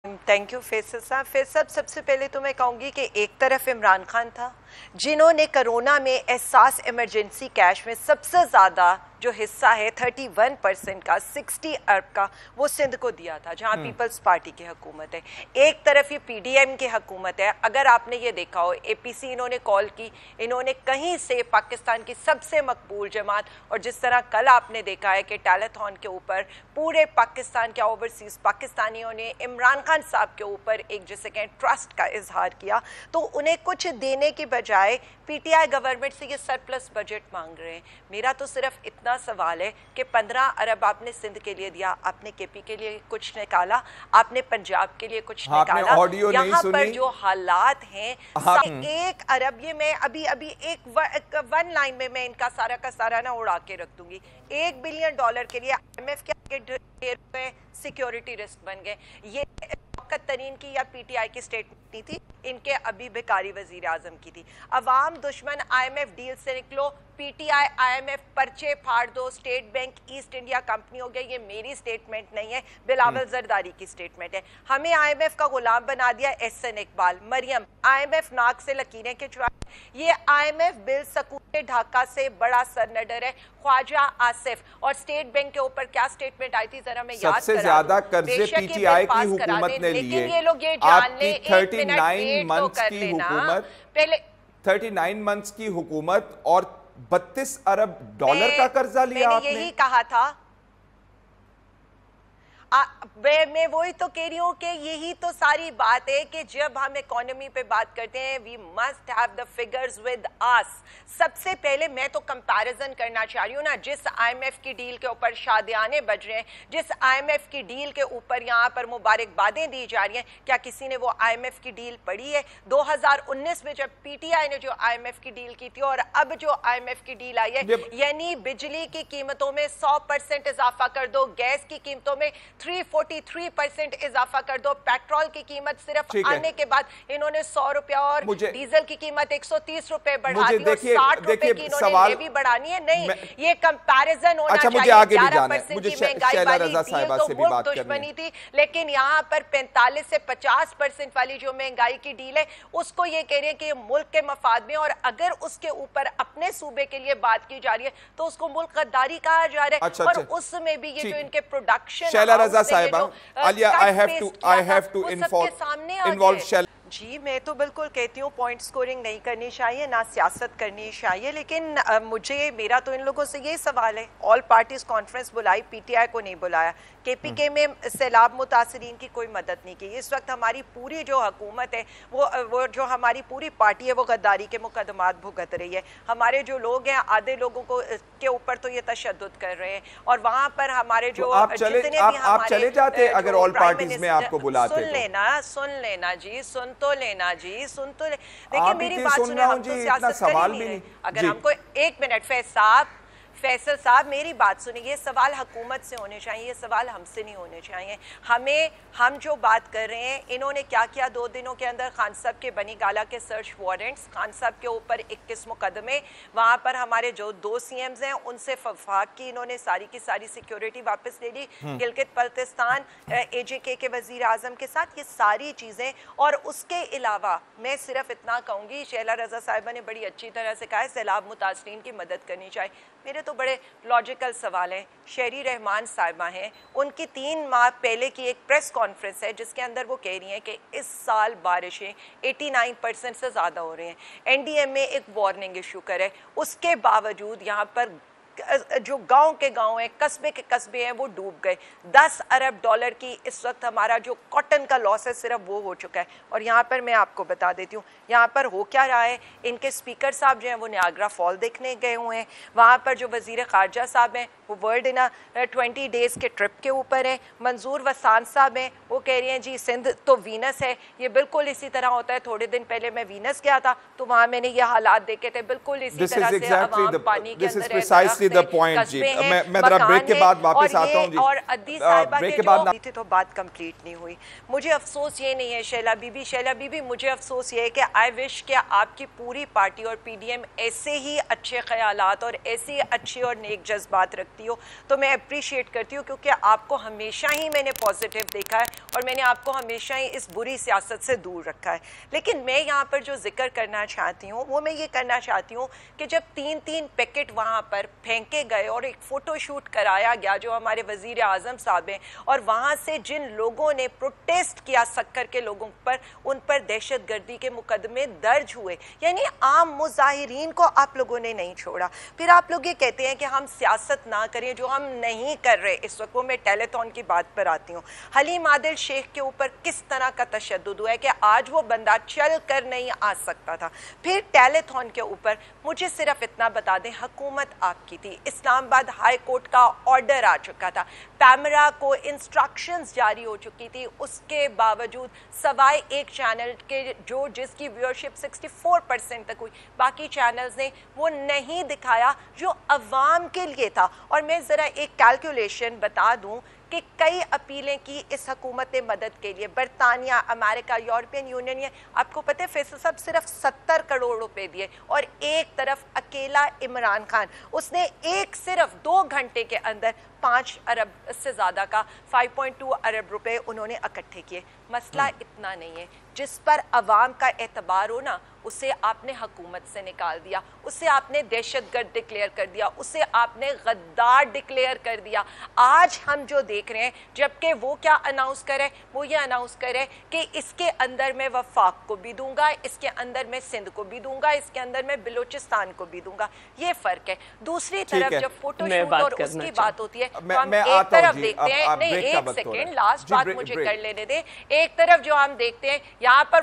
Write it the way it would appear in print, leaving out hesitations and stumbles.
Thank you Faisal साहब। फैसल, सबसे पहले तो मैं कहूँगी कि एक तरफ इमरान खान था जिन्होंने कोरोना में एहसास इमरजेंसी कैश में सबसे ज़्यादा जो हिस्सा है 31% का 60 अरब का वो सिंध को दिया था, जहाँ पीपल्स पार्टी की हुकूमत है। एक तरफ ये पीडीएम की हुकूमत है। अगर आपने ये देखा हो, एपीसी इन्होंने कॉल की, इन्होंने कहीं से पाकिस्तान की सबसे मकबूल जमात, और जिस तरह कल आपने देखा है कि टैलेथॉन के ऊपर पूरे पाकिस्तान के ओवरसीज पाकिस्तानियों ने इमरान खान साहब के ऊपर एक जिसे कहें ट्रस्ट का इजहार किया, तो उन्हें कुछ देने की बजाय पीटीआई गवर्नमेंट से ये सरप्लस बजट मांग रहे हैं। मेरा तो सिर्फ इतना सवाल है कि 15 अरब आपने सिंध के लिए दिया, आपने केपी के लिए कुछ निकाला, आपने पंजाब के लिए कुछ निकाला। यहाँ पर जो हालात हैं, 1 अरब, ये मैं अभी एक वन लाइन में मैं इनका सारा का सारा ना उड़ा के रख दूंगी। $1 बिलियन के लिए IMF के आगे ढेर पे सिक्योरिटी रिस्क बन गए। ये तरीन की या पीटीआई की स्टेटमेंट नहीं थी, इनके अभी भिखारी वजीर आजम की थी। अवाम दुश्मन IMF डील से निकलो, पीटीआई IMF पर्चे फाड़ दो, state bank east India company हो गया। ये मेरी स्टेटमेंट नहीं है, बिलावल जरदारी की स्टेटमेंट है। हमें IMF का गुलाम बना दिया एहसन इकबाल, मरियम, IMF नाक से लकीरें खिंचवा। ये IMF बिल सकूत ढाका से बड़ा सरनडर है ख्वाजा आसिफ। और स्टेट बैंक के ऊपर क्या स्टेटमेंट आई थी, जरा मैं याद सबसे ज्यादा कर्जे पीटीआई की हुकूमत ने लिए। ये लोग ये जान ले, 39 मंथ्स की हुकूमत, पहले 39 मंथ्स की हुकूमत और 32 अरब डॉलर का कर्जा लिया आपने। यही कहा था, मैं वही तो कह रही हूँ कि यही तो सारी बात है कि जब हम इकोनॉमी पे बात करते हैं, we must have the figures with us. सबसे पहले मैं तो कंपैरिजन करना चाह रही हूँ ना, जिस IMF की डील के ऊपर शादियाने बज रहे हैं, जिस IMF की डील के ऊपर यहाँ पर मुबारकबादें दी जा रही हैं, क्या किसी ने वो IMF की डील पढ़ी है? 2019 में जब पीटीआई ने जो IMF की डील की थी और अब जो IMF की डील आई है, यानी बिजली की कीमतों में 100% इजाफा कर दो, गैस की कीमतों में 343% इजाफा कर दो, पेट्रोल की कीमत सिर्फ आने के बाद इन्होंने 100 रुपया और डीजल की कीमत 130 रुपए बढ़ा दी और 60 रुपए की इन्होंने लेवी बढ़ानी है। नहीं, ये कंपैरिजन होना चाहिए। मुझे आगे भी जाना है, मुझे शैला रज़ा साहिबा से भी बात करनी है। लेकिन यहाँ पर 45 से 50% वाली जो महंगाई की डील है, उसको ये कह रहे हैं कि ये मुल्क के मफाद में, और अगर उसके ऊपर अपने सूबे के लिए बात की जा रही है तो उसको मुल्क गद्दारी कहा जा रहा है। और उसमें भी ये जो इनके प्रोडक्शन साहिबा, Alia, I have to involve Shell। जी, मैं तो बिल्कुल कहती हूँ पॉइंट स्कोरिंग नहीं करनी चाहिए, ना सियासत करनी चाहिए, लेकिन मेरा तो इन लोगों से ये सवाल है, ऑल पार्टीज कॉन्फ्रेंस बुलाई, पीटीआई को नहीं बुलाया, केपीके में सैलाब मुतासरीन की कोई मदद नहीं की। इस वक्त हमारी पूरी जो हुकूमत है, वो जो हमारी पूरी पार्टी है, वो गद्दारी के मुकदमात भुगत रही है। हमारे जो लोग हैं, आधे लोगों को के ऊपर तो ये तशद्दुद कर रहे हैं, और वहाँ पर हमारे जो आप चले जाते अगर ऑल पार्टीज में आपको बुलाते। सुन लेना जी, सुन तो लेना जी, देखिए मेरी बात सुने, हम तो सियासत कर ही नहीं रहे। अगर हमको 1 मिनट फैसल साहब मेरी बात सुनिए, ये सवाल हुकूमत से होने चाहिए, ये सवाल हमसे नहीं होने चाहिए। हम जो बात कर रहे हैं, इन्होंने क्या किया 2 दिनों के अंदर, खान साहब के बनी गाला के सर्च वारंट्स, खान साहब के ऊपर 21 मुकदमे, वहाँ पर हमारे जो 2 CMs हैं उनसे वफाक की इन्होंने सारी की सारी सिक्योरिटी वापस ले ली, गिलगित बल्तिस्तान AJK के वजीर आजम के साथ, ये सारी चीज़ें। और उसके अलावा मैं सिर्फ इतना कहूँगी, शैला रज़ा साहिबा ने बड़ी अच्छी तरह से कहा है सैलाब मुतासरीन की मदद करनी चाहिए। मेरे तो बड़े लॉजिकल सवाल हैं। शेरी रहमान साहिबा हैं, उनकी 3 माह पहले की एक प्रेस कॉन्फ्रेंस है जिसके अंदर वो कह रही हैं कि इस साल बारिशें 89% से ज़्यादा हो रही हैं। NDMA एक वार्निंग इशू करे, उसके बावजूद यहाँ पर जो गांव के गांव हैं, कस्बे के कस्बे हैं, वो डूब गए। 10 अरब डॉलर की इस वक्त हमारा जो कॉटन का लॉस है सिर्फ वो हो चुका है। और यहाँ पर मैं आपको बता देती हूँ यहाँ पर हो क्या रहा है। इनके स्पीकर साहब जो हैं वो नियाग्रा फॉल देखने गए हुए हैं। वहाँ पर जो वजीर खारजा साहब हैं वो वर्ल्ड इन 20 डेज़ के ट्रिप के ऊपर हैं। मंजूर वसान साहब हैं, वो कह रही हैं जी सिंध तो वीनस है। ये बिल्कुल इसी तरह होता है। थोड़े दिन पहले मैं वीनस गया था तो वहाँ मैंने ये हालात देखे थे, बिल्कुल इसी तरह से अवाम पानी के अंदर precisely the point जी। मैं जरा ब्रेक के बाद वापस आता हूँ जी। और अद्दी साहिबा के जो थी तो बात कंप्लीट नहीं हुई। मुझे अफसोस ये नहीं है शैला बीबी, मुझे अफसोस ये है कि आई विश कि आपकी पूरी पार्टी और पीडीएम ऐसे ही अच्छे ख्यालात और ऐसे ही अच्छे और नेक जज्बात रखती हो तो मैं अप्रिशिएट करती हूँ, क्योंकि आपको हमेशा ही मैंने पॉजिटिव देखा है और मैंने आपको हमेशा ही इस बुरी सियासत से दूर रखा है। लेकिन मैं यहाँ पर जो जिक्र करना चाहती हूँ वो मैं ये करना चाहती हूँ कि जब 3-3 पैकेट वहाँ पर फेंके गए और एक फ़ोटो शूट कराया गया जो हमारे वज़ीर आज़म साहब हैं, और वहाँ से जिन लोगों ने प्रोटेस्ट किया सक्कर के लोगों पर, उन पर दहशत गर्दी के मुकदमे दर्ज हुए, यानी आम मुजाहिरीन को आप लोगों ने नहीं छोड़ा। फिर आप लोग ये कहते हैं कि हम सियासत ना करें, जो हम नहीं कर रहे इस वक्त। वो मैं टेलीथॉन की बात पर आती हूँ। हलीम आदिल शेख के ऊपर किस तरह का तशद्दुद हुआ है कि आज वो बंदा चल कर नहीं आ सकता था। फिर टेलीथॉन के ऊपर मुझे सिर्फ इतना बता दें, हुकूमत आपकी थी, इस्लामाबाद हाई कोर्ट का ऑर्डर आ चुका था, पैमरा को इंस्ट्रक्शंस जारी हो चुकी थी, उसके बावजूद सवाए एक चैनल के जो जिसकी व्यूअरशिप 64% तक हुई, बाकी चैनल्स ने वो नहीं दिखाया जो अवाम के लिए था। और मैं ज़रा एक कैलकुलेशन बता दूं कि कई अपीलें की इस हुकूमत ने मदद के लिए, बरतानिया, अमेरिका, यूरोपियन यूनियन, ये आपको पता है फैसल साहब सिर्फ 70 करोड़ रुपए दिए, और एक तरफ अकेला इमरान खान, उसने सिर्फ 2 घंटे के अंदर 5 अरब से ज़्यादा का 5.2 अरब रुपए उन्होंने इकट्ठे किए। मसला इतना नहीं है, जिस पर अवाम का एतबार हो ना, उसे आपने हुकूमत से निकाल दिया, उसे आपने दहशतगर्द डिक्लेयर कर दिया, उसे आपने गद्दार डिक्लेयर कर दिया। आज हम जो देख रहे हैं, जबकि वो क्या अनाउंस करे, वो ये अनाउंस करे कि इसके अंदर मैं वफाक को भी दूंगा, इसके अंदर मैं सिंध को भी दूंगा, इसके अंदर मैं बलूचिस्तान को भी दूंगा। ये फर्क है। दूसरी तरफ जब फोटोशूट और उसकी बात होती है तो हम एक तरफ देखते हैं, नहीं एक सेकेंड, लास्ट बात मुझे कर लेने दे। एक तरफ जो हम देखते हैं यहाँ पर